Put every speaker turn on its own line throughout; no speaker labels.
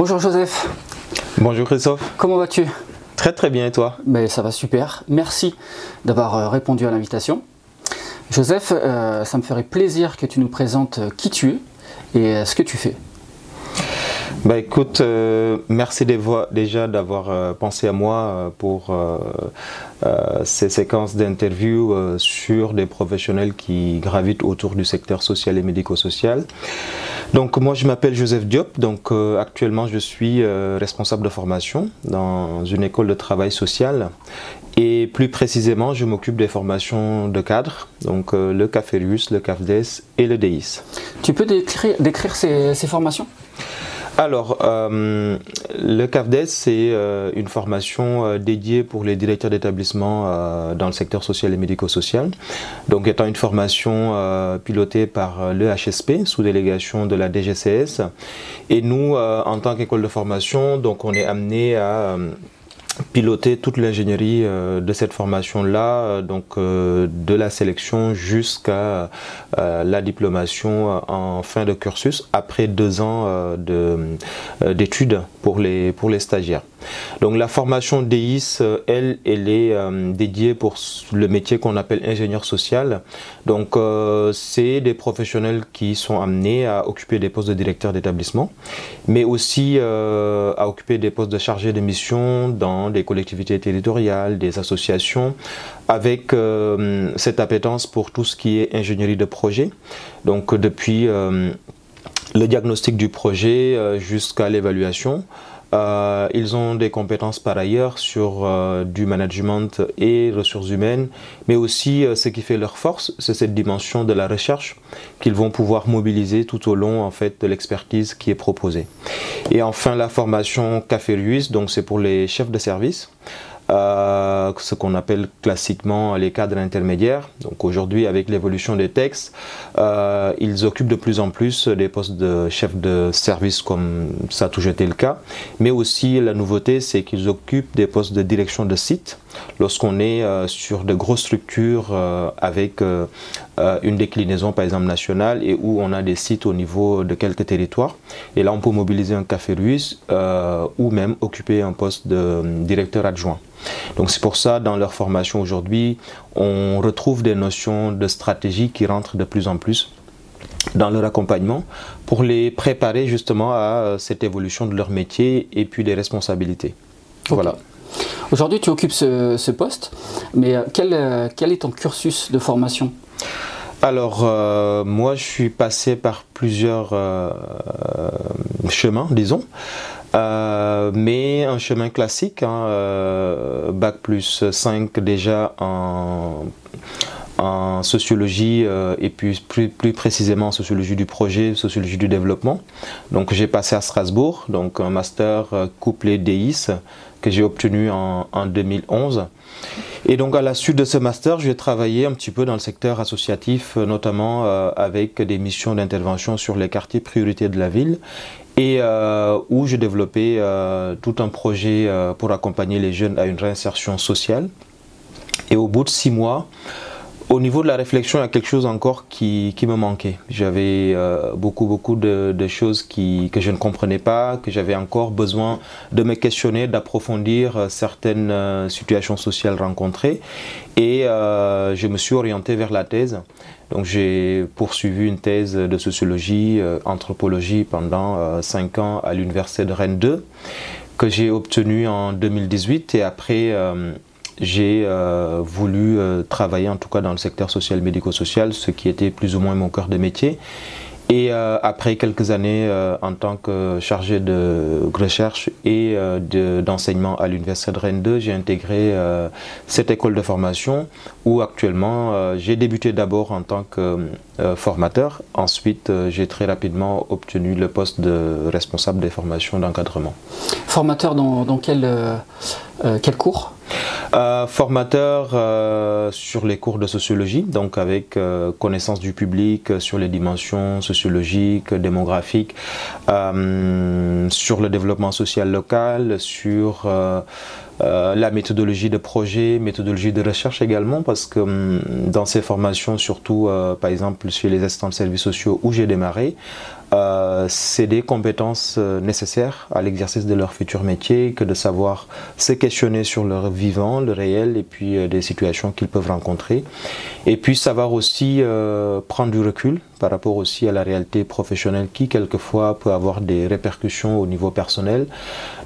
Bonjour Joseph.
Bonjour Christophe.
Comment vas-tu?
Très très bien et toi?
Ben, ça va super. Merci d'avoir répondu à l'invitation. Joseph, ça me ferait plaisir que tu nous présentes qui tu es et ce que tu fais.
Bah écoute, merci déjà d'avoir pensé à moi pour ces séquences d'interviews sur des professionnels qui gravitent autour du secteur social et médico-social. Donc moi je m'appelle Joseph Diop, donc actuellement je suis responsable de formation dans une école de travail social et plus précisément je m'occupe des formations de cadres, donc le CAFERUS, le CAFDES et le DEIS.
Tu peux décrire ces formations?
Alors, le CAFDES, c'est une formation dédiée pour les directeurs d'établissement dans le secteur social et médico-social. Donc, étant une formation pilotée par l'EHSP, sous délégation de la DGCS. Et nous, en tant qu'école de formation, donc on est amené à piloter toute l'ingénierie de cette formation-là, donc de la sélection jusqu'à la diplomation en fin de cursus, après 2 ans d'études pour les stagiaires. Donc la formation DEIS, elle est dédiée pour le métier qu'on appelle ingénieur social. Donc c'est des professionnels qui sont amenés à occuper des postes de directeur d'établissement, mais aussi à occuper des postes de chargé de mission dans des collectivités territoriales, des associations, avec cette appétence pour tout ce qui est ingénierie de projet. Donc depuis le diagnostic du projet jusqu'à l'évaluation. Ils ont des compétences par ailleurs sur du management et ressources humaines, mais aussi ce qui fait leur force, c'est cette dimension de la recherche qu'ils vont pouvoir mobiliser tout au long en fait, de l'expertise qui est proposée. Et enfin la formation CAFERUS, donc c'est pour les chefs de service. Ce qu'on appelle classiquement les cadres intermédiaires. Donc aujourd'hui, avec l'évolution des textes, ils occupent de plus en plus des postes de chef de service comme ça a toujours été le cas. Mais aussi la nouveauté, c'est qu'ils occupent des postes de direction de site lorsqu'on est sur de grosses structures avec une déclinaison par exemple nationale et où on a des sites au niveau de quelques territoires. Et là, on peut mobiliser un CAFERUS ou même occuper un poste de directeur adjoint. Donc c'est pour ça, dans leur formation aujourd'hui, on retrouve des notions de stratégie qui rentrent de plus en plus dans leur accompagnement pour les préparer justement à cette évolution de leur métier et puis des responsabilités. Okay. Voilà.
Aujourd'hui, tu occupes ce poste, mais quel est ton cursus de formation?
Alors, moi, je suis passé par plusieurs chemins, disons. Mais un chemin classique, hein, Bac plus 5 déjà en sociologie et puis plus précisément en sociologie du projet, sociologie du développement. Donc j'ai passé à Strasbourg, donc un master couplé DEIS que j'ai obtenu en 2011. Et donc à la suite de ce master, j'ai travaillé un petit peu dans le secteur associatif, notamment avec des missions d'intervention sur les quartiers prioritaires de la ville et où j'ai développé tout un projet pour accompagner les jeunes à une réinsertion sociale. Et au bout de 6 mois, au niveau de la réflexion, il y a quelque chose encore qui me manquait. J'avais beaucoup de choses que je ne comprenais pas, que j'avais encore besoin de me questionner, d'approfondir certaines situations sociales rencontrées. Et je me suis orienté vers la thèse. Donc j'ai poursuivi une thèse de sociologie, anthropologie pendant 5 ans à l'université de Rennes 2, que j'ai obtenue en 2018 et après j'ai voulu travailler en tout cas dans le secteur social médico-social, ce qui était plus ou moins mon cœur de métier. Et après quelques années en tant que chargé de recherche et d'enseignement à l'université de Rennes 2, j'ai intégré cette école de formation où actuellement j'ai débuté d'abord en tant que formateur. Ensuite, j'ai très rapidement obtenu le poste de responsable des formations d'encadrement.
Formateur dans quel cours?
Formateur sur les cours de sociologie, donc avec connaissance du public sur les dimensions sociologiques, démographiques, sur le développement social local, sur la méthodologie de projet, méthodologie de recherche également, parce que dans ces formations, surtout par exemple chez les assistants de services sociaux où j'ai démarré, c'est des compétences nécessaires à l'exercice de leur futur métier, que de savoir se questionner sur leur vivant, le réel, et puis des situations qu'ils peuvent rencontrer. Et puis savoir aussi prendre du recul par rapport aussi à la réalité professionnelle qui quelquefois peut avoir des répercussions au niveau personnel.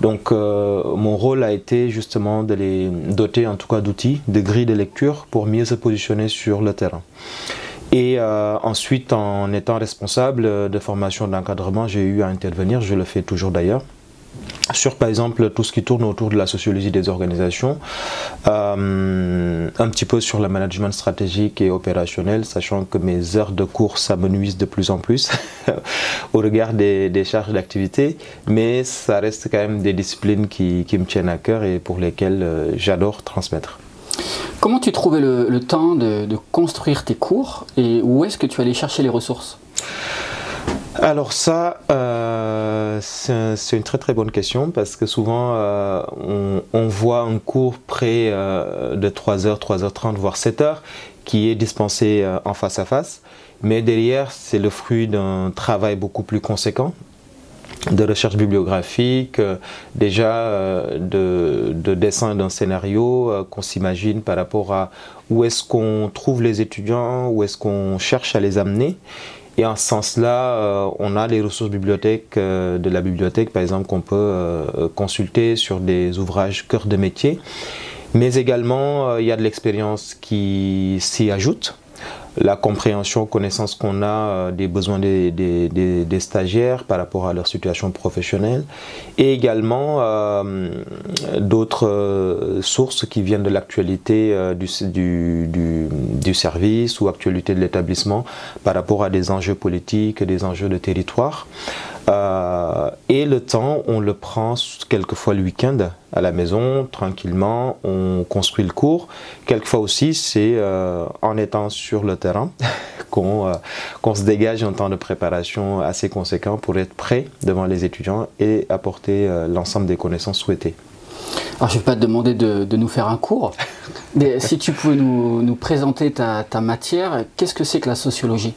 Donc mon rôle a été justement de les doter en tout cas d'outils, de grilles de lecture pour mieux se positionner sur le terrain. Et ensuite, en étant responsable de formation d'encadrement, j'ai eu à intervenir, je le fais toujours d'ailleurs, sur par exemple tout ce qui tourne autour de la sociologie des organisations, un petit peu sur le management stratégique et opérationnel, sachant que mes heures de cours s'amenuisent de plus en plus au regard des charges d'activité, mais ça reste quand même des disciplines qui me tiennent à cœur et pour lesquelles j'adore transmettre.
Comment tu trouvais le temps de construire tes cours et où est-ce que tu allais chercher les ressources?
Alors ça, c'est une très très bonne question parce que souvent on voit un cours près de 3h, 3h30, voire 7h qui est dispensé en face à face, mais derrière c'est le fruit d'un travail beaucoup plus conséquent, de recherche bibliographique, déjà de dessin d'un scénario qu'on s'imagine par rapport à où est-ce qu'on trouve les étudiants, où est-ce qu'on cherche à les amener. Et en ce sens-là, on a les ressources bibliothèques de la bibliothèque, par exemple, qu'on peut consulter sur des ouvrages cœur de métier. Mais également, il y a de l'expérience qui s'y ajoute. La compréhension, connaissance qu'on a des besoins des stagiaires par rapport à leur situation professionnelle et également d'autres sources qui viennent de l'actualité du service ou actualité de l'établissement par rapport à des enjeux politiques, des enjeux de territoire. Et le temps, on le prend quelquefois le week-end à la maison, tranquillement, on construit le cours. Quelquefois aussi, c'est en étant sur le terrain qu'on se dégage un temps de préparation assez conséquent pour être prêt devant les étudiants et apporter l'ensemble des connaissances souhaitées.
Alors je ne vais pas te demander de nous faire un cours, mais si tu pouvais nous présenter ta matière, qu'est-ce que c'est que la sociologie ?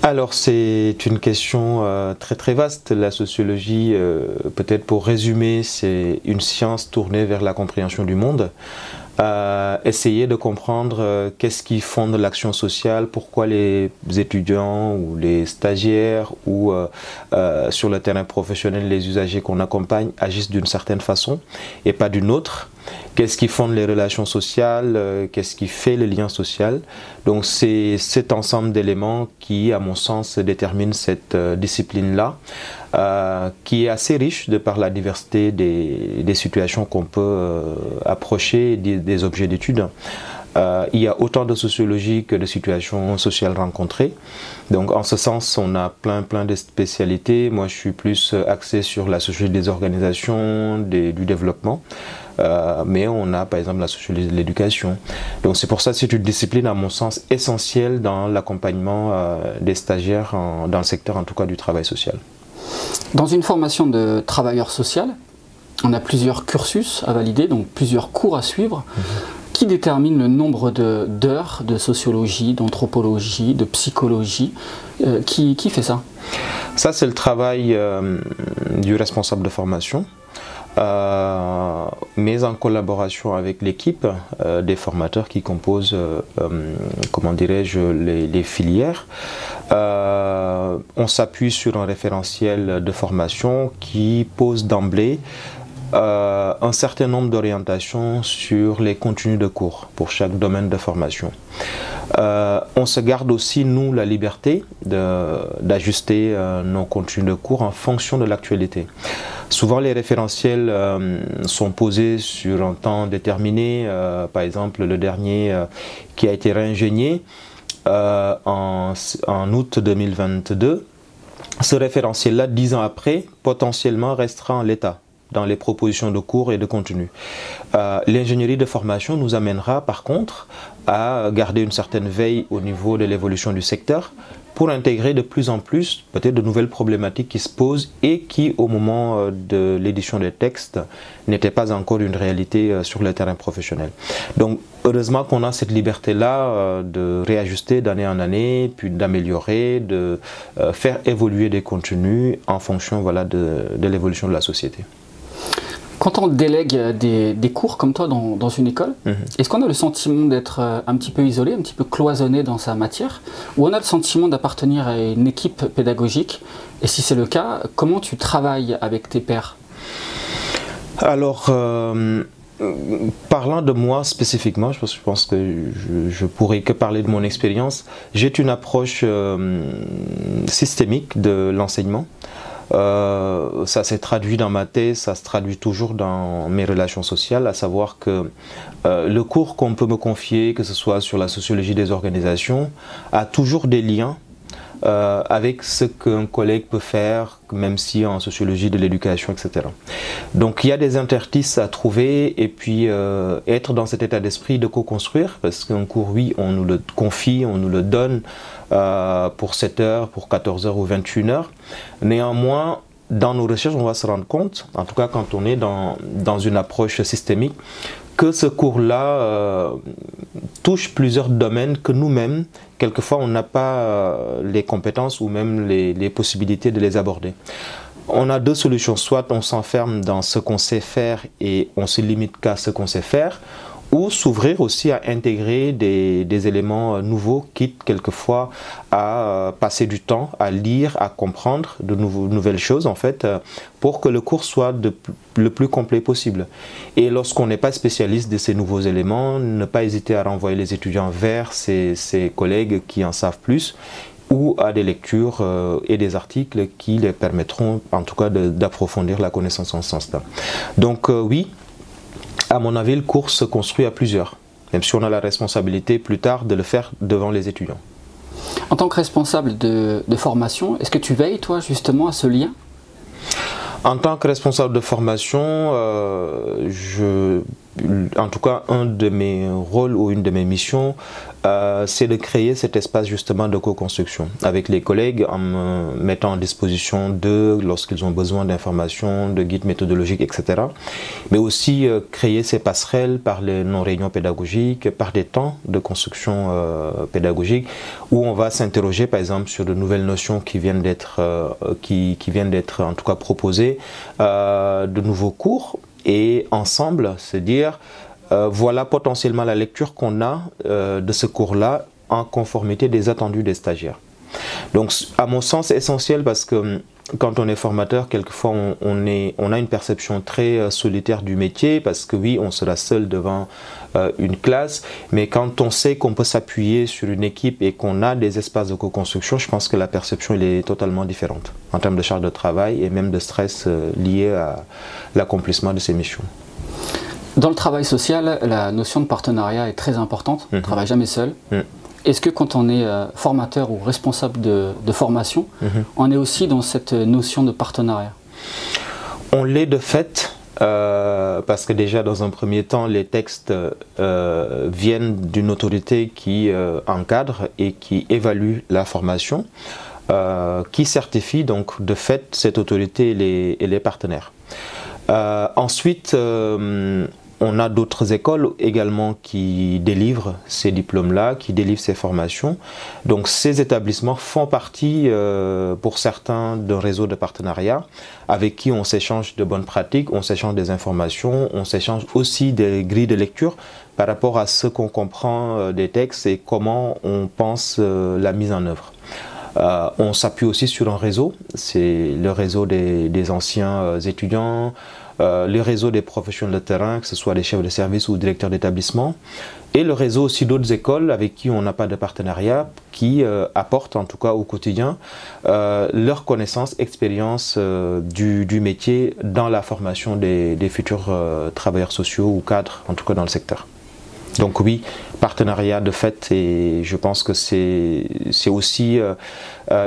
Alors c'est une question très très vaste. La sociologie, peut-être pour résumer, c'est une science tournée vers la compréhension du monde. Essayer de comprendre qu'est-ce qui fonde l'action sociale, pourquoi les étudiants ou les stagiaires ou sur le terrain professionnel, les usagers qu'on accompagne agissent d'une certaine façon et pas d'une autre. Qu'est-ce qui fonde les relations sociales, qu'est-ce qui fait le lien social. Donc c'est cet ensemble d'éléments qui, à mon sens, détermine cette discipline-là, qui est assez riche de par la diversité des situations qu'on peut approcher des objets d'étude. Il y a autant de sociologie que de situations sociales rencontrées. Donc en ce sens, on a plein de spécialités. Moi, je suis plus axé sur la sociologie des organisations, du développement. Mais on a par exemple la sociologie de l'éducation. Donc c'est pour ça que c'est une discipline à mon sens essentielle dans l'accompagnement des stagiaires dans le secteur en tout cas du travail social.
Dans une formation de travailleur social, on a plusieurs cursus à valider, donc plusieurs cours à suivre. Qui détermine le nombre d'heures de sociologie, d'anthropologie, de psychologie? Qui fait ça?
Ça c'est le travail du responsable de formation. Mais en collaboration avec l'équipe des formateurs qui composent, comment dirais-je, les filières, on s'appuie sur un référentiel de formation qui pose d'emblée un certain nombre d'orientations sur les contenus de cours pour chaque domaine de formation. On se garde aussi, nous, la liberté d'ajuster nos contenus de cours en fonction de l'actualité. Souvent, les référentiels sont posés sur un temps déterminé. Par exemple, le dernier qui a été réingénié en août 2022. Ce référentiel-là, 10 ans après, potentiellement restera en l'état dans les propositions de cours et de contenu. L'ingénierie de formation nous amènera par contre à garder une certaine veille au niveau de l'évolution du secteur pour intégrer de plus en plus peut-être de nouvelles problématiques qui se posent et qui au moment de l'édition des textes n'étaient pas encore une réalité sur le terrain professionnel. Donc heureusement qu'on a cette liberté-là de réajuster d'année en année, puis d'améliorer, de faire évoluer des contenus en fonction voilà, de l'évolution de la société.
Quand on délègue des cours comme toi dans une école, est-ce qu'on a le sentiment d'être un petit peu isolé, un petit peu cloisonné dans sa matière, ou on a le sentiment d'appartenir à une équipe pédagogique? Et si c'est le cas, comment tu travailles avec tes pairs?
Alors, parlant de moi spécifiquement, je pense que je pourrais que parler de mon expérience. J'ai une approche systémique de l'enseignement. Ça s'est traduit dans ma thèse, ça se traduit toujours dans mes relations sociales, à savoir que le cours qu'on peut me confier, que ce soit sur la sociologie des organisations, a toujours des liens avec ce qu'un collègue peut faire, même si en sociologie de l'éducation, etc. Donc il y a des interstices à trouver et puis être dans cet état d'esprit de co-construire, parce qu'un cours, oui, on nous le confie, on nous le donne pour 7 heures, pour 14 heures ou 21 heures. Néanmoins, dans nos recherches, on va se rendre compte, en tout cas quand on est dans une approche systémique, que ce cours-là touche plusieurs domaines que nous-mêmes, quelquefois, on n'a pas les compétences ou même les possibilités de les aborder. On a deux solutions, soit on s'enferme dans ce qu'on sait faire et on se limite qu'à ce qu'on sait faire, ou s'ouvrir aussi à intégrer des éléments nouveaux, quitte quelquefois à passer du temps, à lire, à comprendre de nouvelles choses en fait, pour que le cours soit le plus complet possible. Et lorsqu'on n'est pas spécialiste de ces nouveaux éléments, ne pas hésiter à renvoyer les étudiants vers ses collègues qui en savent plus, ou à des lectures et des articles qui les permettront en tout cas d'approfondir la connaissance en ce sens-là. Donc oui, à mon avis, le cours se construit à plusieurs, même si on a la responsabilité plus tard de le faire devant les étudiants.
En tant que responsable de formation, est-ce que tu veilles, toi, justement, à ce lien?
En tant que responsable de formation, en tout cas, un de mes rôles ou une de mes missions, c'est de créer cet espace justement de co-construction avec les collègues en me mettant en disposition d'eux lorsqu'ils ont besoin d'informations, de guides méthodologiques, etc. Mais aussi créer ces passerelles par nos réunions pédagogiques, par des temps de construction pédagogique où on va s'interroger par exemple sur de nouvelles notions qui viennent d'être en tout cas proposées, de nouveaux cours, et ensemble se dire voilà potentiellement la lecture qu'on a de ce cours-là en conformité des attendus des stagiaires. Donc à mon sens c'est essentiel parce que quand on est formateur, quelquefois on a une perception très solitaire du métier parce que oui, on sera seul devant une classe, mais quand on sait qu'on peut s'appuyer sur une équipe et qu'on a des espaces de co-construction, je pense que la perception elle est totalement différente en termes de charge de travail et même de stress lié à l'accomplissement de ces missions.
Dans le travail social, la notion de partenariat est très importante, on ne travaille jamais seul. Est-ce que quand on est formateur ou responsable de formation, on est aussi dans cette notion de partenariat?
On l'est de fait, parce que déjà dans un premier temps, les textes viennent d'une autorité qui encadre et qui évalue la formation, qui certifie donc de fait cette autorité et les partenaires. Ensuite, on a d'autres écoles également qui délivrent ces diplômes-là, qui délivrent ces formations. Donc ces établissements font partie, pour certains, d'un réseau de partenariat avec qui on s'échange de bonnes pratiques, on s'échange des informations, on s'échange aussi des grilles de lecture par rapport à ce qu'on comprend des textes et comment on pense la mise en œuvre. On s'appuie aussi sur un réseau, c'est le réseau des anciens étudiants, le réseau des professionnels de terrain, que ce soit des chefs de service ou directeurs d'établissement, et le réseau aussi d'autres écoles avec qui on n'a pas de partenariat, qui apportent en tout cas au quotidien leur connaissance, expérience du métier dans la formation des futurs travailleurs sociaux ou cadres, en tout cas dans le secteur. Donc oui, partenariat de fait, et je pense que c'est aussi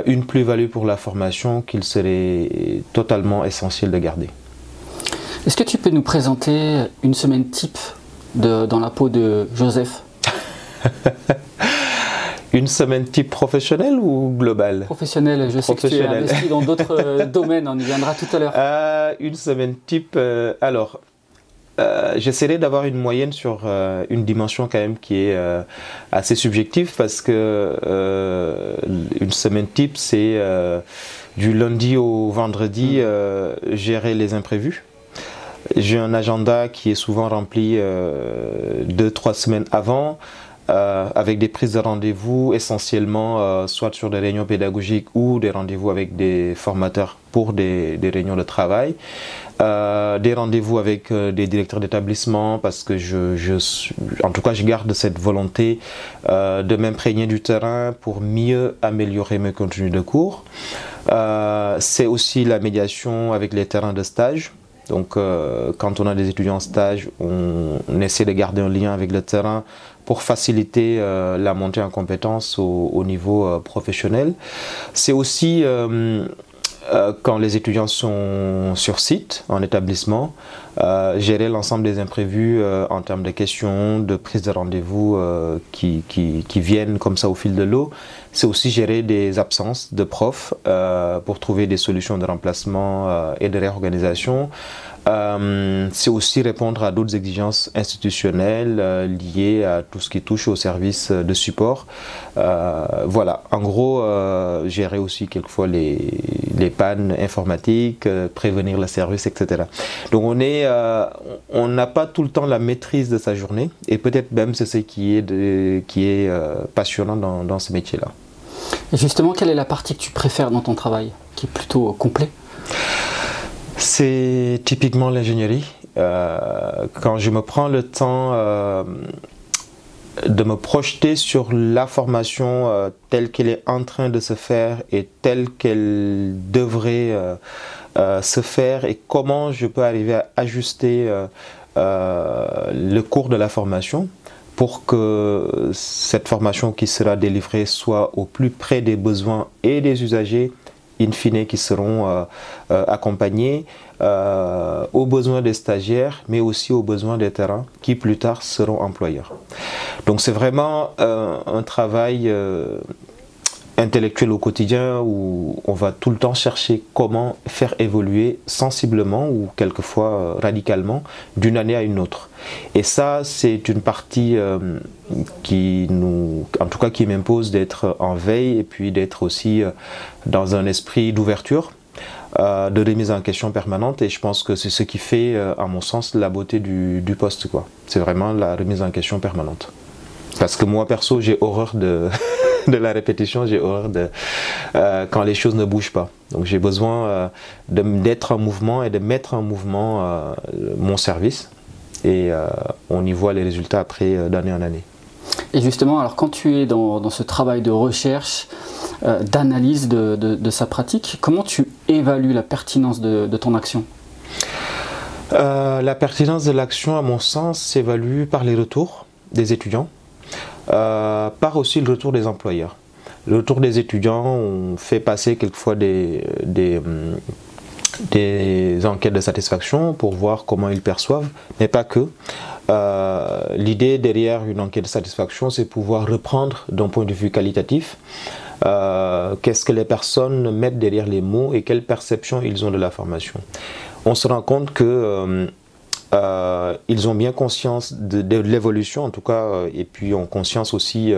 une plus-value pour la formation qu'il serait totalement essentiel de garder.
Est-ce que tu peux nous présenter une semaine type dans la peau de Joseph?
Une semaine type professionnelle ou globale?
Professionnelle, je sais que tu es investi dans d'autres domaines, on y viendra tout à l'heure.
Une semaine type, alors, j'essaierai d'avoir une moyenne sur une dimension quand même qui est assez subjective, parce que une semaine type, c'est du lundi au vendredi, gérer les imprévus. J'ai un agenda qui est souvent rempli 2-3 semaines avant, avec des prises de rendez-vous essentiellement soit sur des réunions pédagogiques ou des rendez-vous avec des formateurs pour des réunions de travail, des rendez-vous avec des directeurs d'établissement, parce que en tout cas je garde cette volonté de m'imprégner du terrain pour mieux améliorer mes contenus de cours. C'est aussi la médiation avec les terrains de stage. Donc quand on a des étudiants en stage, on essaie de garder un lien avec le terrain pour faciliter la montée en compétences au niveau professionnel. C'est aussi quand les étudiants sont sur site, en établissement, gérer l'ensemble des imprévus en termes de questions, de prise de rendez-vous qui viennent comme ça au fil de l'eau. C'est aussi gérer des absences de profs pour trouver des solutions de remplacement et de réorganisation. C'est aussi répondre à d'autres exigences institutionnelles liées à tout ce qui touche aux services de support. Voilà, en gros, gérer aussi quelquefois les pannes informatiques, prévenir le service, etc. Donc on n'a pas tout le temps la maîtrise de sa journée, et peut-être même c'est ce qui est passionnant dans ce métier-là.
Et justement, quelle est la partie que tu préfères dans ton travail, qui est plutôt complet?
C'est typiquement l'ingénierie. Quand je me prends le temps de me projeter sur la formation telle qu'elle est en train de se faire et telle qu'elle devrait se faire, et comment je peux arriver à ajuster le cours de la formation pour que cette formation qui sera délivrée soit au plus près des besoins et des usagers, in fine, qui seront accompagnés, aux besoins des stagiaires, mais aussi aux besoins des terrains qui plus tard seront employeurs. Donc c'est vraiment un travail intellectuel au quotidien, où on va tout le temps chercher comment faire évoluer sensiblement ou quelquefois radicalement d'une année à une autre. Et ça, c'est une partie en tout cas qui m'impose d'être en veille, et puis d'être aussi dans un esprit d'ouverture, de remise en question permanente. Et je pense que c'est ce qui fait, à mon sens, la beauté du poste, quoi. C'est vraiment la remise en question permanente. Parce que moi, perso, j'ai horreur de la répétition, j'ai horreur quand les choses ne bougent pas. Donc j'ai besoin d'être en mouvement et de mettre en mouvement mon service. Et on y voit les résultats après, d'année en année.
Et justement, alors quand tu es dans ce travail de recherche, d'analyse de sa pratique, comment tu évalues la pertinence de ton action?
La pertinence de l'action, à mon sens, s'évalue par les retours des étudiants, par aussi le retour des employeurs. Le retour des étudiants, on fait passer quelquefois des enquêtes de satisfaction pour voir comment ils perçoivent, mais pas que. L'idée derrière une enquête de satisfaction, c'est pouvoir reprendre d'un point de vue qualitatif qu'est-ce que les personnes mettent derrière les mots et quelle perception ils ont de la formation. On se rend compte que ils ont bien conscience de l'évolution, en tout cas, et puis ont conscience aussi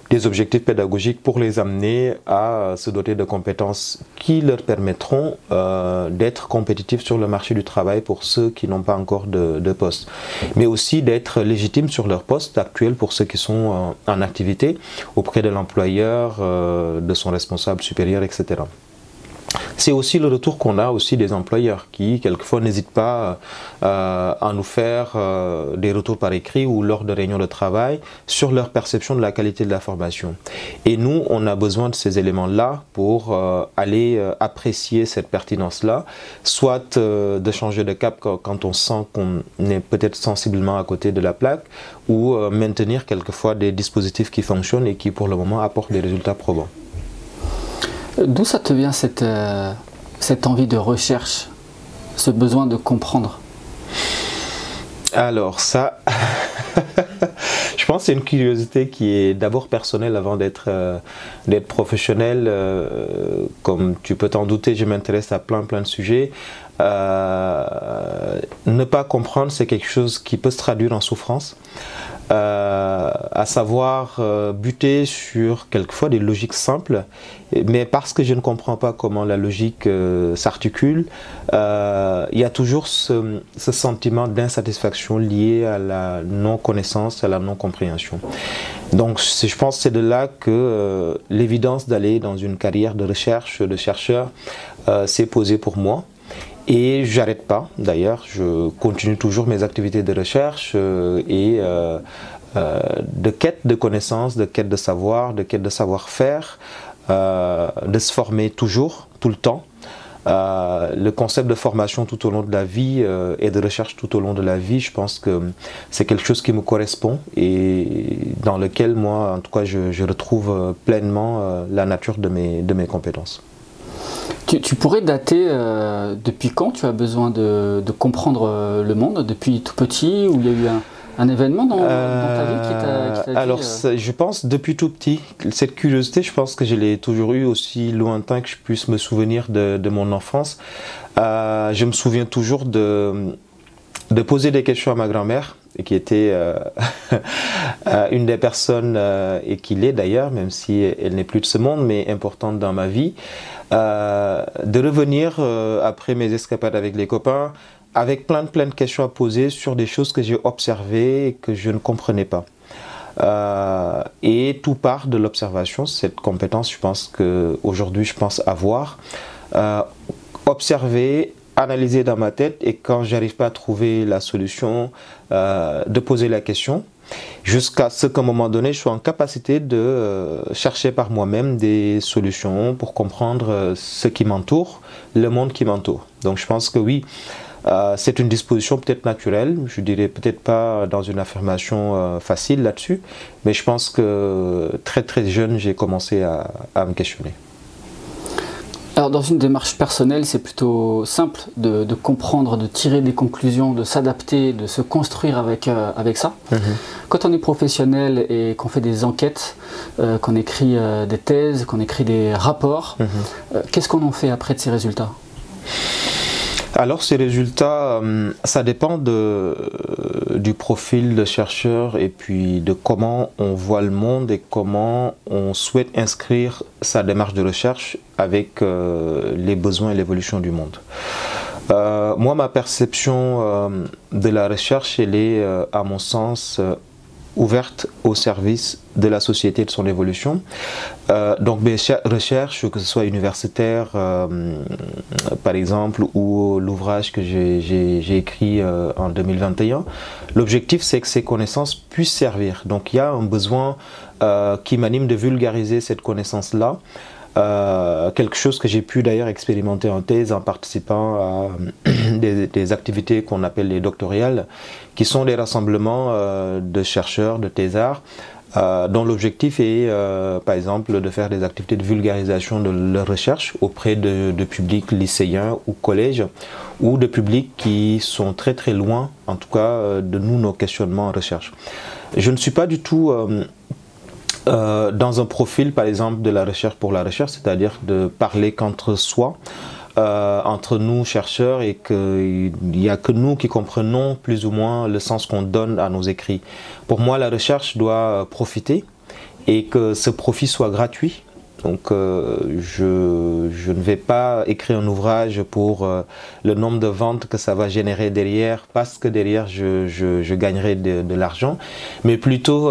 des objectifs pédagogiques pour les amener à se doter de compétences qui leur permettront d'être compétitifs sur le marché du travail pour ceux qui n'ont pas encore de poste, mais aussi d'être légitimes sur leur poste actuel pour ceux qui sont en activité auprès de l'employeur, de son responsable supérieur, etc. C'est aussi le retour qu'on a aussi des employeurs qui, quelquefois, n'hésitent pas à nous faire des retours par écrit ou lors de réunions de travail sur leur perception de la qualité de la formation. Et nous, on a besoin de ces éléments-là pour aller apprécier cette pertinence-là, soit de changer de cap quand on sent qu'on est peut-être sensiblement à côté de la plaque, ou maintenir quelquefois des dispositifs qui fonctionnent et qui, pour le moment, apportent des résultats probants.
D'où ça te vient cette envie de recherche, ce besoin de comprendre?
Alors ça, je Je pense que c'est une curiosité qui est d'abord personnelle avant d'être professionnelle. Comme tu peux t'en douter, je m'intéresse à plein de sujets. Ne pas comprendre, c'est quelque chose qui peut se traduire en souffrance. À savoir buter sur quelquefois des logiques simples, mais parce que je ne comprends pas comment la logique s'articule, il y a toujours ce sentiment d'insatisfaction lié à la non-connaissance, à la non-compréhension. Donc je pense que c'est de là que l'évidence d'aller dans une carrière de recherche, de chercheur, s'est posée pour moi. Et j'arrête pas, d'ailleurs, je continue toujours mes activités de recherche et de quête de connaissances, de quête de savoir, de quête de savoir-faire, de se former toujours, tout le temps. Le concept de formation tout au long de la vie et de recherche tout au long de la vie, je pense que c'est quelque chose qui me correspond et dans lequel moi, en tout cas, je retrouve pleinement la nature de mes compétences.
Tu pourrais dater depuis quand tu as besoin de comprendre le monde? Depuis tout petit, ou il y a eu un événement dans ta vie qui t'a dit...
Alors, je pense depuis tout petit, cette curiosité, je pense que je l'ai toujours eue aussi lointain que je puisse me souvenir de mon enfance. Je me souviens toujours de poser des questions à ma grand-mère, qui était une des personnes, et qui l'est d'ailleurs, même si elle n'est plus de ce monde, mais importante dans ma vie, de revenir après mes escapades avec les copains, avec plein de questions à poser sur des choses que j'ai observées et que je ne comprenais pas. Et tout part de l'observation, cette compétence, je pense qu'aujourd'hui, je pense avoir. Observer, analyser dans ma tête, et quand j'arrive pas à trouver la solution, de poser la question, jusqu'à ce qu'à un moment donné, je sois en capacité de chercher par moi-même des solutions pour comprendre ce qui m'entoure, le monde qui m'entoure. Donc je pense que oui, c'est une disposition peut-être naturelle, je dirais peut-être pas dans une affirmation facile là-dessus, mais je pense que très jeune, j'ai commencé à me questionner.
Alors dans une démarche personnelle, c'est plutôt simple de comprendre, de tirer des conclusions, de s'adapter, de se construire avec ça. Quand on est professionnel et qu'on fait des enquêtes, qu'on écrit des thèses, qu'on écrit des rapports, qu'est-ce qu'on en fait après de ces résultats?
Alors ces résultats, ça dépend du profil de chercheur et puis de comment on voit le monde et comment on souhaite inscrire sa démarche de recherche avec les besoins et l'évolution du monde. Moi, ma perception de la recherche, elle est, à mon sens, ouverte au service de la société et de son évolution. Donc mes recherches, que ce soit universitaire par exemple, ou l'ouvrage que j'ai écrit en 2021, l'objectif c'est que ces connaissances puissent servir. Donc il y a un besoin qui m'anime de vulgariser cette connaissance-là. Quelque chose que j'ai pu d'ailleurs expérimenter en thèse en participant à des activités qu'on appelle les doctorales, qui sont des rassemblements de chercheurs, de thésards, dont l'objectif est par exemple de faire des activités de vulgarisation de leurs recherches auprès de publics lycéens ou collèges, ou de publics qui sont très loin en tout cas de nous, nos questionnements en recherche. Je ne suis pas du tout dans un profil par exemple de la recherche pour la recherche, c'est-à-dire de parler qu'entre soi, entre nous chercheurs, et qu'il n'y a que nous qui comprenons plus ou moins le sens qu'on donne à nos écrits. Pour moi, la recherche doit profiter et que ce profit soit gratuit. Donc je ne vais pas écrire un ouvrage pour le nombre de ventes que ça va générer derrière, parce que derrière je gagnerai de l'argent, mais plutôt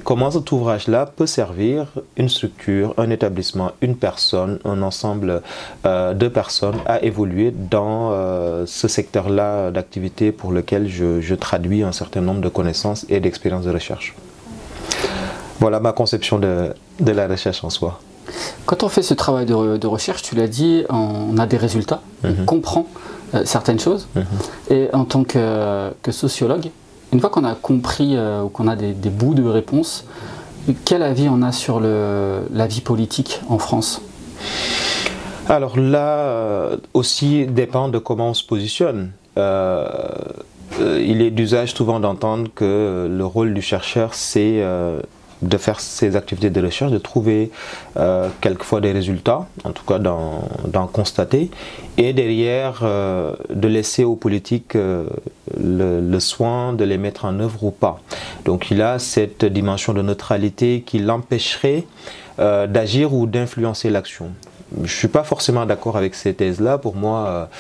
comment cet ouvrage-là peut servir une structure, un établissement, une personne, un ensemble de personnes à évoluer dans ce secteur-là d'activité pour lequel je traduis un certain nombre de connaissances et d'expériences de recherche. Voilà ma conception de la recherche en soi.
Quand on fait ce travail de recherche, tu l'as dit, on a des résultats, on comprend certaines choses. Et en tant que sociologue, une fois qu'on a compris ou qu'on a des bouts de réponse, quel avis on a sur la vie politique en France?
Alors là aussi dépend de comment on se positionne. il est d'usage souvent d'entendre que le rôle du chercheur, c'est de faire ses activités de recherche, de trouver quelquefois des résultats, en tout cas d'en constater, et derrière de laisser aux politiques le soin de les mettre en œuvre ou pas. Donc il a cette dimension de neutralité qui l'empêcherait d'agir ou d'influencer l'action. Je ne suis pas forcément d'accord avec ces thèses-là. Pour moi,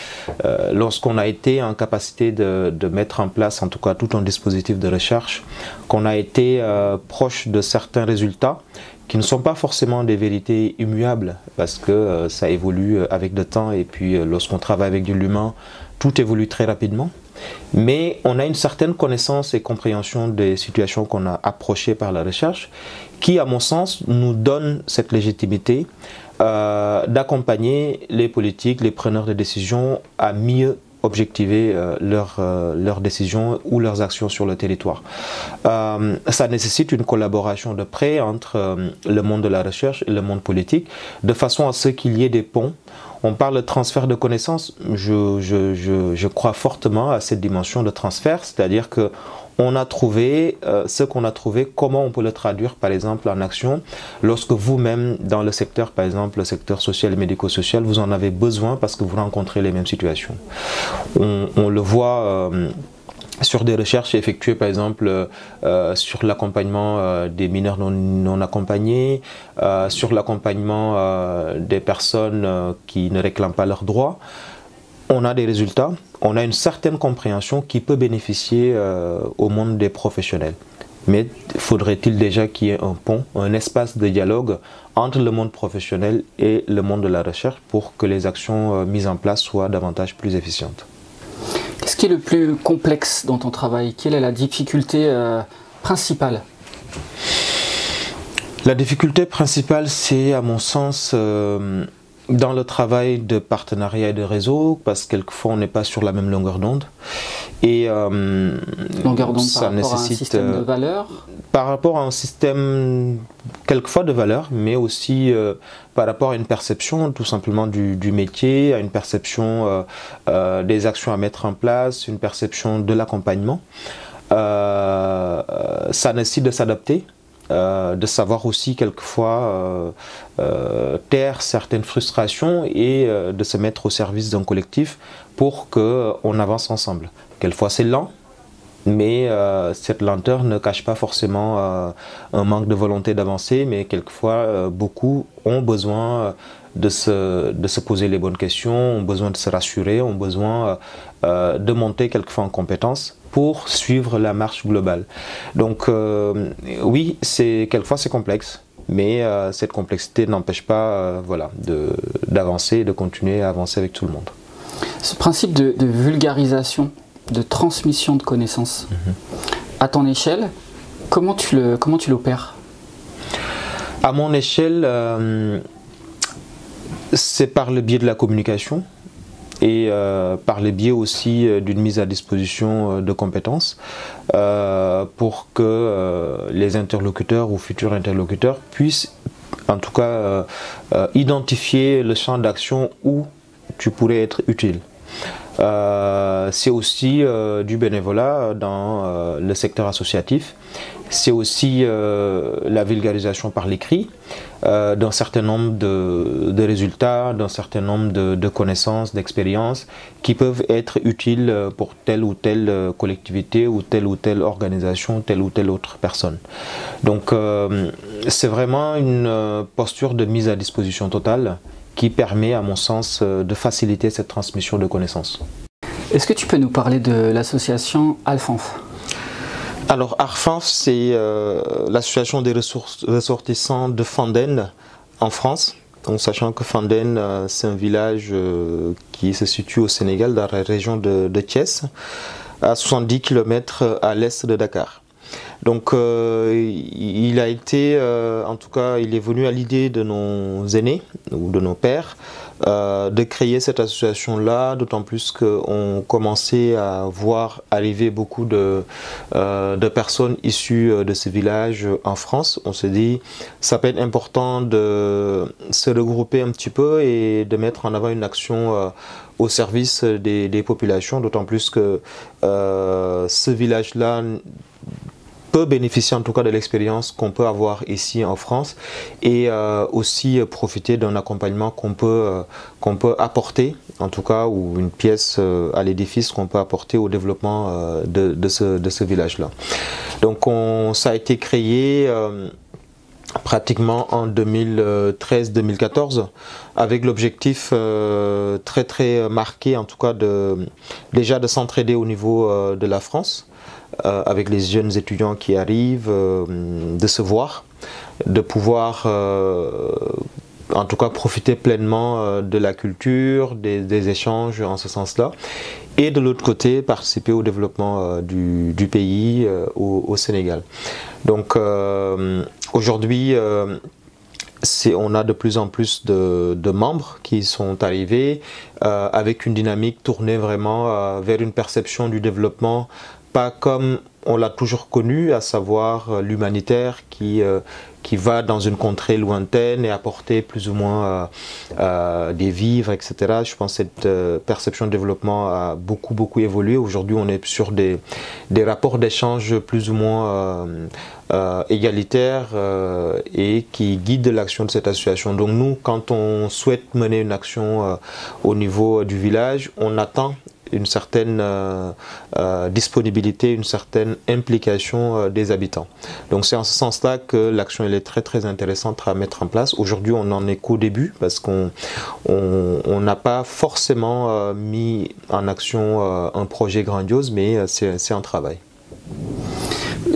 lorsqu'on a été en capacité de mettre en place, en tout cas, tout un dispositif de recherche, qu'on a été proche de certains résultats qui ne sont pas forcément des vérités immuables, parce que ça évolue avec le temps, et puis lorsqu'on travaille avec de l'humain, tout évolue très rapidement. Mais on a une certaine connaissance et compréhension des situations qu'on a approchées par la recherche, qui, à mon sens, nous donne cette légitimité d'accompagner les politiques, les preneurs de décisions à mieux objectiver leurs décisions ou leurs actions sur le territoire. Ça nécessite une collaboration de près entre le monde de la recherche et le monde politique, de façon à ce qu'il y ait des ponts. On parle de transfert de connaissances, je crois fortement à cette dimension de transfert, c'est-à-dire que on a trouvé ce qu'on a trouvé, comment on peut le traduire par exemple en action lorsque vous-même dans le secteur, par exemple le secteur social et médico-social, vous en avez besoin parce que vous rencontrez les mêmes situations. On le voit sur des recherches effectuées par exemple sur l'accompagnement des mineurs non accompagnés, sur l'accompagnement des personnes qui ne réclament pas leurs droits. On a des résultats, on a une certaine compréhension qui peut bénéficier au monde des professionnels. Mais faudrait-il déjà qu'il y ait un pont, un espace de dialogue entre le monde professionnel et le monde de la recherche pour que les actions mises en place soient davantage plus efficientes.
Qu'est-ce qui est le plus complexe dans ton travail? Quelle est la difficulté principale?
La difficulté principale, c'est à mon sens dans le travail de partenariat et de réseau, parce que quelquefois on n'est pas sur la même longueur d'onde. Et
longueur d'onde
ça
par rapport
nécessite,
à un système de valeurs?
Par rapport à un système, quelquefois de valeurs, mais aussi par rapport à une perception tout simplement du métier, à une perception des actions à mettre en place, une perception de l'accompagnement. Ça nécessite de s'adapter. De savoir aussi quelquefois taire certaines frustrations et de se mettre au service d'un collectif pour qu'on avance ensemble. Quelquefois c'est lent, mais cette lenteur ne cache pas forcément un manque de volonté d'avancer, mais quelquefois beaucoup ont besoin de se poser les bonnes questions, ont besoin de se rassurer, ont besoin de monter quelquefois en compétences pour suivre la marche globale. Donc oui, quelquefois c'est complexe, mais cette complexité n'empêche pas voilà, d'avancer et de continuer à avancer avec tout le monde.
Ce principe de vulgarisation, de transmission de connaissances, à ton échelle, comment tu l'opères?
À mon échelle, c'est par le biais de la communication et par le biais aussi d'une mise à disposition de compétences pour que les interlocuteurs ou futurs interlocuteurs puissent en tout cas identifier le champ d'action où tu pourrais être utile. C'est aussi du bénévolat dans le secteur associatif. C'est aussi la vulgarisation par l'écrit d'un certain nombre de résultats, d'un certain nombre de connaissances, d'expériences qui peuvent être utiles pour telle ou telle collectivité ou telle organisation, telle ou telle autre personne. Donc c'est vraiment une posture de mise à disposition totale qui permet, à mon sens, de faciliter cette transmission de connaissances.
Est-ce que tu peux nous parler de l'association ALFANF?
Alors ARFANF, c'est l'association des ressortissants de Fandène en France. Donc, sachant que Fandène, c'est un village qui se situe au Sénégal, dans la région de Thiès, à 70 km à l'est de Dakar. Donc il a été, en tout cas, il est venu à l'idée de nos aînés ou de nos pères de créer cette association-là, d'autant plus qu'on commençait à voir arriver beaucoup de personnes issues de ces villages en France. On s'est dit, ça peut être important de se regrouper un petit peu et de mettre en avant une action au service des populations, d'autant plus que ce village-là peut bénéficier en tout cas de l'expérience qu'on peut avoir ici en France et aussi profiter d'un accompagnement qu'on peut apporter, en tout cas, ou une pièce à l'édifice qu'on peut apporter au développement de ce village-là. Donc ça a été créé pratiquement en 2013-2014 avec l'objectif très marqué, en tout cas, déjà de s'entraider au niveau de la France, avec les jeunes étudiants qui arrivent, de se voir, de pouvoir en tout cas profiter pleinement de la culture, des échanges en ce sens-là, et de l'autre côté participer au développement du pays au Sénégal. Donc aujourd'hui on a de plus en plus de membres qui sont arrivés avec une dynamique tournée vraiment vers une perception du développement, pas comme on l'a toujours connu, à savoir l'humanitaire qui va dans une contrée lointaine et apporter plus ou moins des vivres, etc. Je pense que cette perception de développement a beaucoup évolué. Aujourd'hui, on est sur des rapports d'échange plus ou moins égalitaires et qui guident l'action de cette association. Donc nous, quand on souhaite mener une action au niveau du village, on attend une certaine disponibilité, une certaine implication des habitants. Donc c'est en ce sens-là que l'action elle est très intéressante à mettre en place. Aujourd'hui, on n'en est qu'au début parce qu'on n'a pas forcément mis en action un projet grandiose, mais c'est un travail.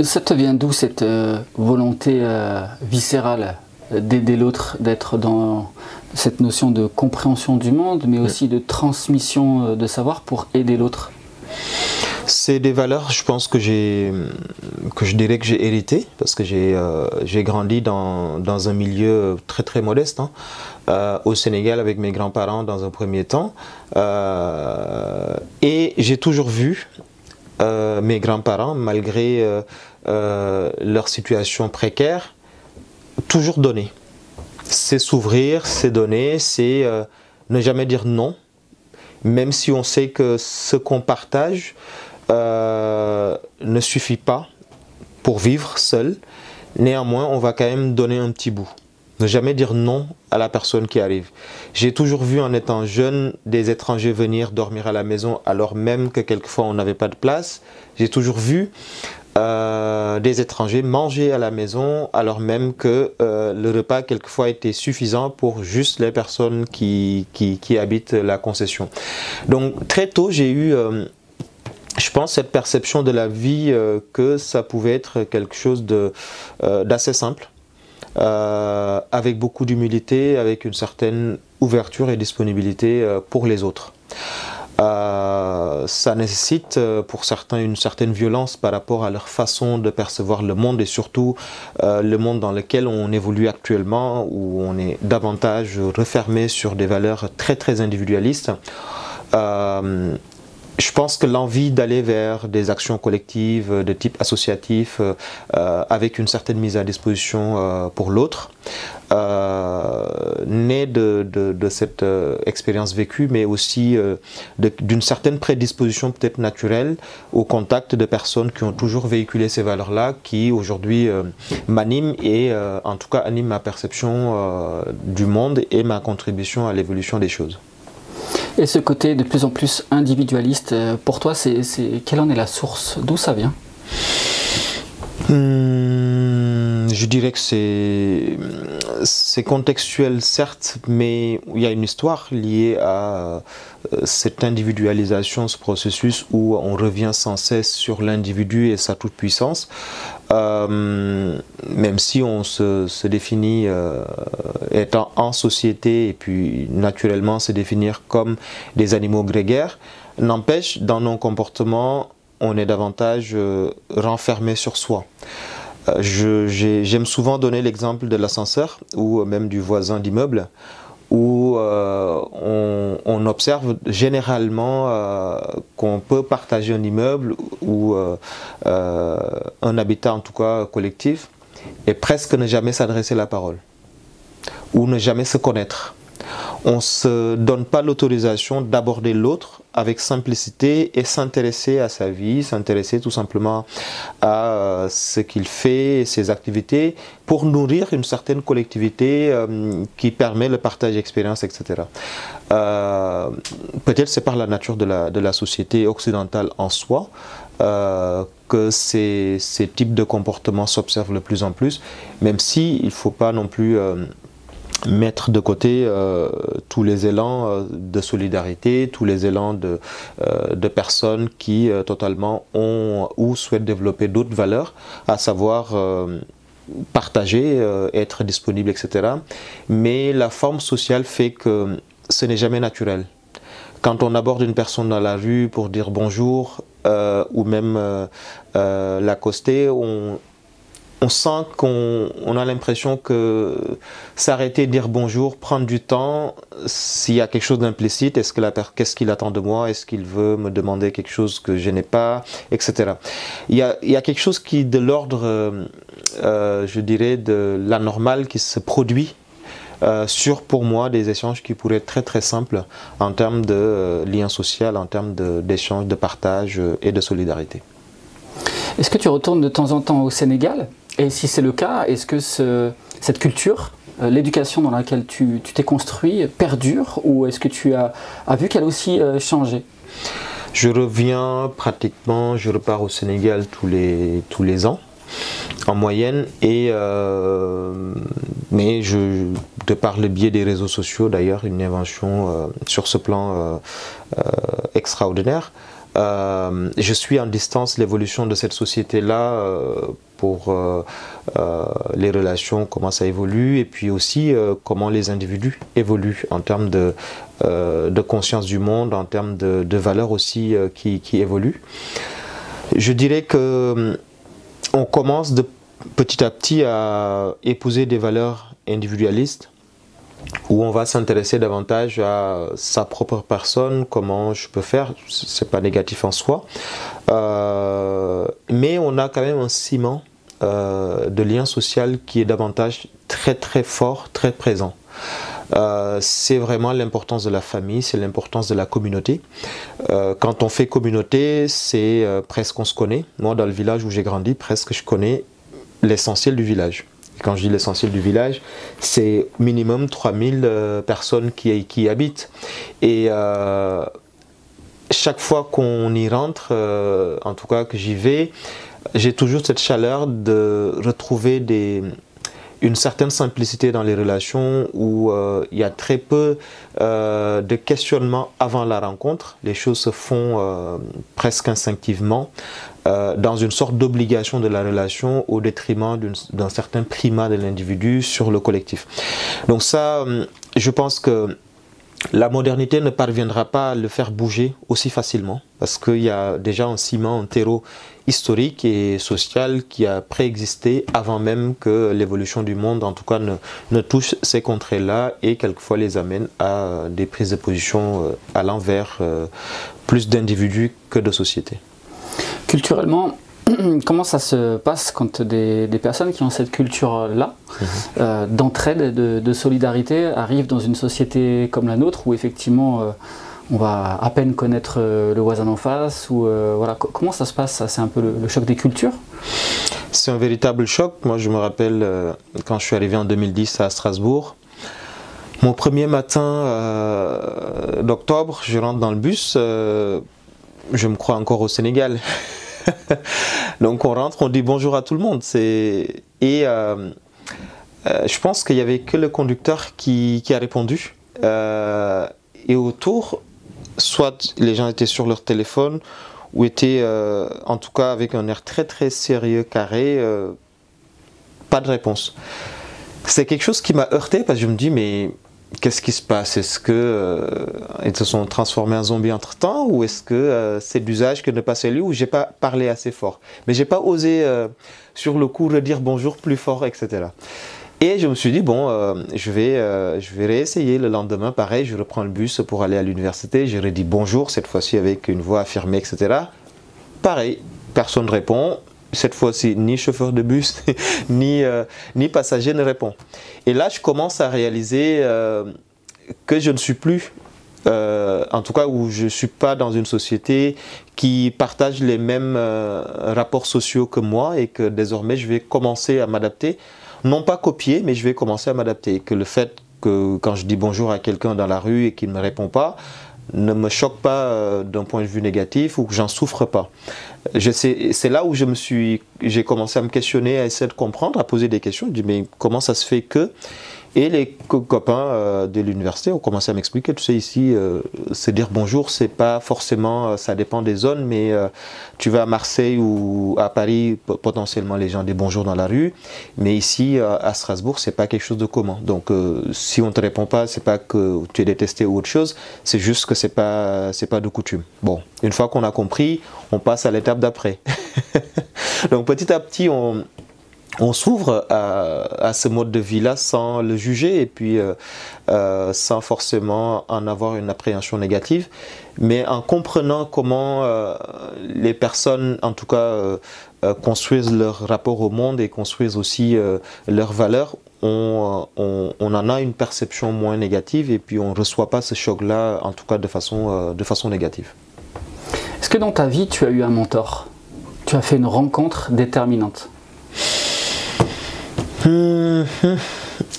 Ça te vient d'où cette volonté viscérale d'aider l'autre, d'être dans cette notion de compréhension du monde, mais aussi de transmission de savoir pour aider l'autre?
C'est des valeurs, je pense, que je dirais que j'ai hérité, parce que j'ai grandi dans un milieu très modeste, hein, au Sénégal avec mes grands-parents dans un premier temps, et j'ai toujours vu mes grands-parents, malgré leur situation précaire, toujours donner. C'est s'ouvrir, c'est donner, c'est ne jamais dire non, même si on sait que ce qu'on partage ne suffit pas pour vivre seul. Néanmoins, on va quand même donner un petit bout. Ne jamais dire non à la personne qui arrive. J'ai toujours vu en étant jeune des étrangers venir dormir à la maison alors même que quelquefois on n'avait pas de place. J'ai toujours vu des étrangers manger à la maison alors même que le repas quelquefois était suffisant pour juste les personnes qui habitent la concession. Donc très tôt j'ai eu je pense cette perception de la vie que ça pouvait être quelque chose d'assez simple, avec beaucoup d'humilité, avec une certaine ouverture et disponibilité pour les autres. Ça nécessite pour certains une certaine violence par rapport à leur façon de percevoir le monde et surtout le monde dans lequel on évolue actuellement, où on est davantage refermé sur des valeurs très individualistes. Je pense que l'envie d'aller vers des actions collectives de type associatif avec une certaine mise à disposition pour l'autre naît de cette expérience vécue, mais aussi d'une certaine prédisposition peut-être naturelle au contact de personnes qui ont toujours véhiculé ces valeurs-là, qui aujourd'hui m'animent et en tout cas animent ma perception du monde et ma contribution à l'évolution des choses.
Et ce côté de plus en plus individualiste, pour toi, quelle en est la source? D'où ça vient?
Je dirais que c'est contextuel certes, mais il y a une histoire liée à cette individualisation, ce processus où on revient sans cesse sur l'individu et sa toute-puissance. Même si on se définit étant en société et puis naturellement se définir comme des animaux grégaires, n'empêche dans nos comportements on est davantage renfermé sur soi. J'aime souvent donner l'exemple de l'ascenseur ou même du voisin d'immeuble où on observe généralement qu'on peut partager un immeuble ou un habitat en tout cas collectif et presque ne jamais s'adresser la parole ou ne jamais se connaître. On ne se donne pas l'autorisation d'aborder l'autre avec simplicité et s'intéresser à sa vie, s'intéresser tout simplement à ce qu'il fait, ses activités, pour nourrir une certaine collectivité qui permet le partage d'expériences, etc. Peut-être c'est par la nature de la société occidentale en soi que ces types de comportements s'observent de plus en plus, même si il ne faut pas non plus mettre de côté tous les élans de solidarité, tous les élans de personnes qui totalement ont ou souhaitent développer d'autres valeurs, à savoir partager, être disponible, etc. Mais la forme sociale fait que ce n'est jamais naturel. Quand on aborde une personne dans la rue pour dire bonjour ou même l'accoster, on sent qu'on a l'impression que s'arrêter, dire bonjour, prendre du temps, s'il y a quelque chose d'implicite, qu'est-ce qu'il attend de moi, est-ce qu'il veut me demander quelque chose que je n'ai pas, etc. Il y a quelque chose qui de l'ordre, je dirais, de l'anormal qui se produit sur, pour moi, des échanges qui pourraient être très très simples en termes de lien social, en termes d'échange, de partage et de solidarité.
Est-ce que tu retournes de temps en temps au Sénégal? Et si c'est le cas, est-ce que cette culture, l'éducation dans laquelle tu t'es construit, perdure, ou est-ce que tu as vu qu'elle a aussi changé?
Je reviens pratiquement, je repars au Sénégal tous les ans, en moyenne, et mais de par le biais des réseaux sociaux d'ailleurs, une invention sur ce plan extraordinaire. Je suis en distance l'évolution de cette société-là pour les relations, comment ça évolue, et puis aussi comment les individus évoluent en termes de conscience du monde, en termes de valeurs aussi qui évoluent. Je dirais que on commence petit à petit à épouser des valeurs individualistes, où on va s'intéresser davantage à sa propre personne, comment je peux faire, c'est pas négatif en soi, mais on a quand même un ciment de lien social qui est davantage très très fort, très présent. C'est vraiment l'importance de la famille, c'est l'importance de la communauté. Quand on fait communauté, c'est presque on se connaît. Moi, dans le village où j'ai grandi, presque je connais l'essentiel du village. Quand je dis l'essentiel du village, c'est minimum 3000 personnes qui y habitent. Et chaque fois qu'on y rentre, en tout cas que j'y vais, j'ai toujours cette chaleur de retrouver une certaine simplicité dans les relations où il y a très peu de questionnements avant la rencontre. Les choses se font presque instinctivement, dans une sorte d'obligation de la relation au détriment d'un certain primat de l'individu sur le collectif. Donc ça, je pense que la modernité ne parviendra pas à le faire bouger aussi facilement parce qu'il y a déjà un ciment, un terreau historique et social qui a préexisté avant même que l'évolution du monde, en tout cas, ne touche ces contrées-là et quelquefois les amène à des prises de position allant vers plus d'individus que de sociétés.
Culturellement, comment ça se passe quand des personnes qui ont cette culture-là, d'entraide, de solidarité, arrivent dans une société comme la nôtre où effectivement on va à peine connaître le voisin d'en face ou, voilà. Comment ça se passe? C'est un peu le choc des cultures?
C'est un véritable choc. Moi je me rappelle quand je suis arrivé en 2010 à Strasbourg, mon premier matin d'octobre, je rentre dans le bus, je me crois encore au Sénégal. Donc on rentre, on dit bonjour à tout le monde. Et je pense qu'il n'y avait que le conducteur qui a répondu. Et autour, soit les gens étaient sur leur téléphone ou étaient en tout cas avec un air très très sérieux, carré, pas de réponse. C'est quelque chose qui m'a heurté parce que je me dis mais qu'est-ce qui se passe? Est-ce que ils se sont transformés en zombies entre-temps, ou est-ce que c'est d'usage que ne pas saluer, ou j'ai pas parlé assez fort? Mais j'ai pas osé sur le coup redire bonjour plus fort, etc. Et je me suis dit, bon, je vais réessayer le lendemain. Pareil, je reprends le bus pour aller à l'université. Je redis bonjour, cette fois-ci avec une voix affirmée, etc. Pareil, personne ne répond. Cette fois-ci, ni chauffeur de bus, ni passager ne répond. Et là, je commence à réaliser que je ne suis plus, en tout cas, où je ne suis pas dans une société qui partage les mêmes rapports sociaux que moi, et que désormais, je vais commencer à m'adapter. Non pas copier, mais je vais commencer à m'adapter. Que le fait que quand je dis bonjour à quelqu'un dans la rue et qu'il ne me répond pas, ne me choque pas d'un point de vue négatif, ou que j'en souffre pas. C'est là où j'ai commencé à me questionner, à essayer de comprendre, à poser des questions. Je dis, mais comment ça se fait que... Et les copains de l'université ont commencé à m'expliquer, tu sais, ici, c'est dire bonjour, c'est pas forcément, ça dépend des zones, mais tu vas à Marseille ou à Paris, potentiellement les gens disent bonjour dans la rue, mais ici, à Strasbourg, c'est pas quelque chose de commun. Donc, si on te répond pas, c'est pas que tu es détesté ou autre chose, c'est juste que c'est pas de coutume. Bon, une fois qu'on a compris, on passe à l'étape d'après. Donc, petit à petit, on s'ouvre à ce mode de vie-là sans le juger, et puis sans forcément en avoir une appréhension négative, mais en comprenant comment les personnes, en tout cas, construisent leur rapport au monde et construisent aussi leurs valeurs, on en a une perception moins négative, et puis on ne reçoit pas ce choc-là, en tout cas de façon négative.
Est-ce que dans ta vie, tu as eu un mentor? Tu as fait une rencontre déterminante?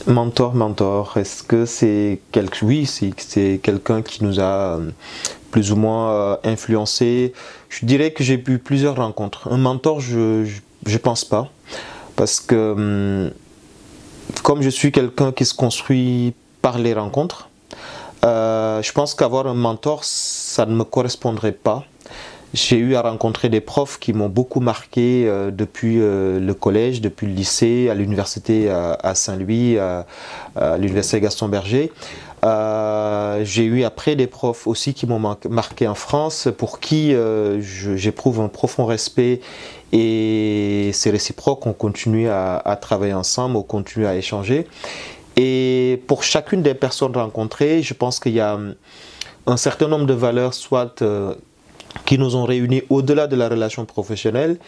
Mentor, est-ce que c'est quelqu'un? Oui, c'est quelqu'un qui nous a plus ou moins influencé. Je dirais que j'ai eu plusieurs rencontres. Un mentor, je pense pas, parce que comme je suis quelqu'un qui se construit par les rencontres, je pense qu'avoir un mentor, ça ne me correspondrait pas. J'ai eu à rencontrer des profs qui m'ont beaucoup marqué depuis le collège, depuis le lycée, à l'université à Saint-Louis, à l'université Gaston Berger. J'ai eu après des profs aussi qui m'ont marqué en France, pour qui j'éprouve un profond respect, et c'est réciproque. On continue à travailler ensemble, on continue à échanger. Et pour chacune des personnes rencontrées, je pense qu'il y a un certain nombre de valeurs, soit qui nous ont réunis au-delà de la relation professionnelle,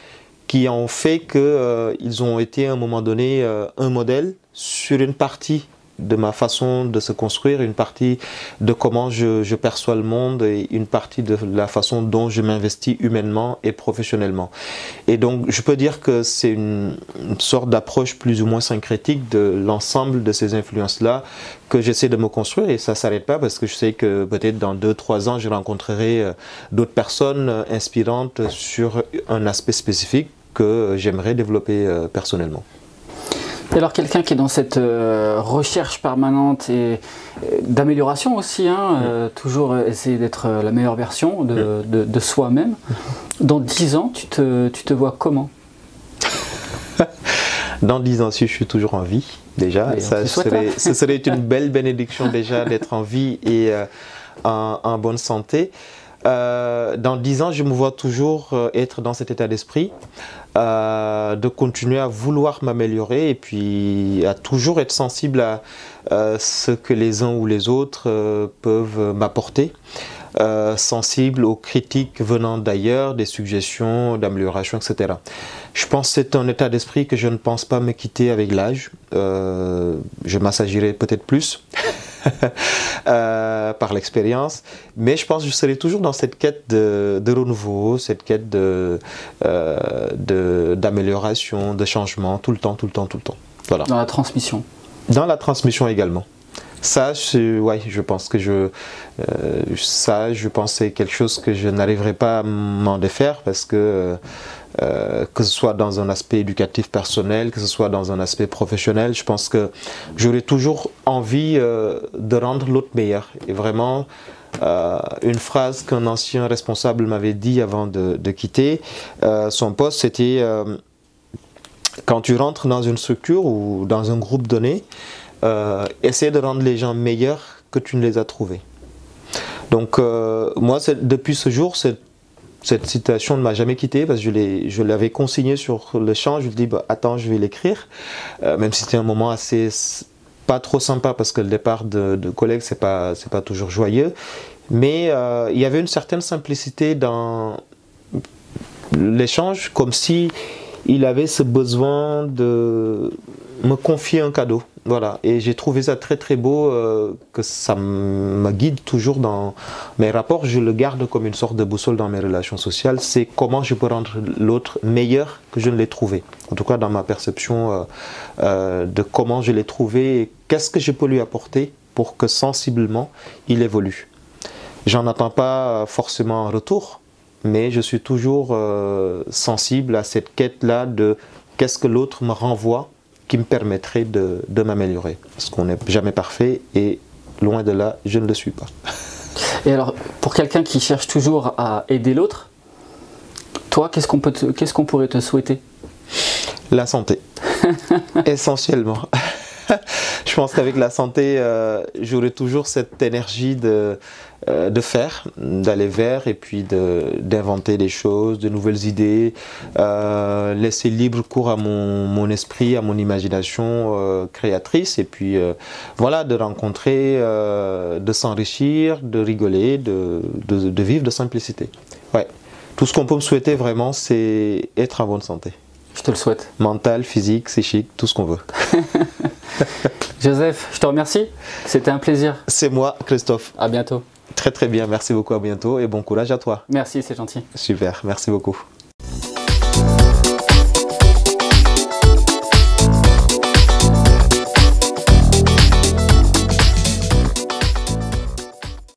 qui ont fait qu'ils ont été à un moment donné un modèle sur une partie de ma façon de se construire, une partie de comment je perçois le monde, et une partie de la façon dont je m'investis humainement et professionnellement. Et donc je peux dire que c'est une sorte d'approche plus ou moins syncrétique de l'ensemble de ces influences-là que j'essaie de me construire, et ça ne s'arrête pas, parce que je sais que peut-être dans 2-3 ans, je rencontrerai d'autres personnes inspirantes sur un aspect spécifique que j'aimerais développer personnellement.
Et alors, quelqu'un qui est dans cette recherche permanente et d'amélioration aussi, toujours essayer d'être la meilleure version de soi-même, dans 10 ans, tu te vois comment?
Dans 10 ans, si je suis toujours en vie, déjà, ce serait une belle bénédiction déjà d'être en vie et en bonne santé. Dans 10 ans, je me vois toujours être dans cet état d'esprit, de continuer à vouloir m'améliorer, et puis à toujours être sensible à ce que les uns ou les autres peuvent m'apporter, sensible aux critiques venant d'ailleurs, des suggestions d'amélioration, etc. Je pense que c'est un état d'esprit que je ne pense pas me quitter avec l'âge. Je m'assagirai peut-être plus par l'expérience, mais je pense que je serai toujours dans cette quête de renouveau, cette quête d'amélioration, de changement, tout le temps. Voilà.
Dans la transmission.
Dans la transmission également. Ça, ouais, je pense que je pense que c'est quelque chose que je n'arriverai pas à m'en défaire, parce que ce soit dans un aspect éducatif personnel, que ce soit dans un aspect professionnel, je pense que j'aurai toujours envie de rendre l'autre meilleur. Et vraiment, une phrase qu'un ancien responsable m'avait dit avant de quitter son poste, c'était quand tu rentres dans une structure ou dans un groupe donné, essayer de rendre les gens meilleurs que tu ne les as trouvés. Donc moi, depuis ce jour, cette citation ne m'a jamais quitté parce que je l'avais consignée sur le champ. Je lui dis, bah, attends, je vais l'écrire. Même si c'était un moment assez pas trop sympa parce que le départ de collègues, c'est pas toujours joyeux. Mais il y avait une certaine simplicité dans l'échange, comme si il avait ce besoin de me confier un cadeau. Voilà, et j'ai trouvé ça très très beau, que ça me guide toujours dans mes rapports. Je le garde comme une sorte de boussole dans mes relations sociales. C'est comment je peux rendre l'autre meilleur que je ne l'ai trouvé. En tout cas, dans ma perception de comment je l'ai trouvé et qu'est-ce que je peux lui apporter pour que sensiblement il évolue. J'en attends pas forcément un retour, mais je suis toujours sensible à cette quête-là de qu'est-ce que l'autre me renvoie qui me permettrait de m'améliorer. Parce qu'on n'est jamais parfait et loin de là, je ne le suis pas.
Et alors, pour quelqu'un qui cherche toujours à aider l'autre, toi, qu'est-ce qu'on pourrait te souhaiter?
La santé, essentiellement. Je pense qu'avec la santé, j'aurai toujours cette énergie de faire, d'aller vers et puis d'inventer des choses, de nouvelles idées, laisser libre cours à mon esprit, à mon imagination créatrice et puis voilà, de rencontrer, de s'enrichir, de rigoler, de vivre de simplicité. Ouais. Tout ce qu'on peut me souhaiter vraiment, c'est être en bonne santé.
Je te le souhaite.
Mental, physique, psychique, tout ce qu'on veut.
Joseph, je te remercie. C'était un plaisir.
C'est moi, Christophe.
À bientôt.
Très très bien, merci beaucoup, à bientôt et bon courage à toi.
Merci, c'est gentil.
Super, merci beaucoup.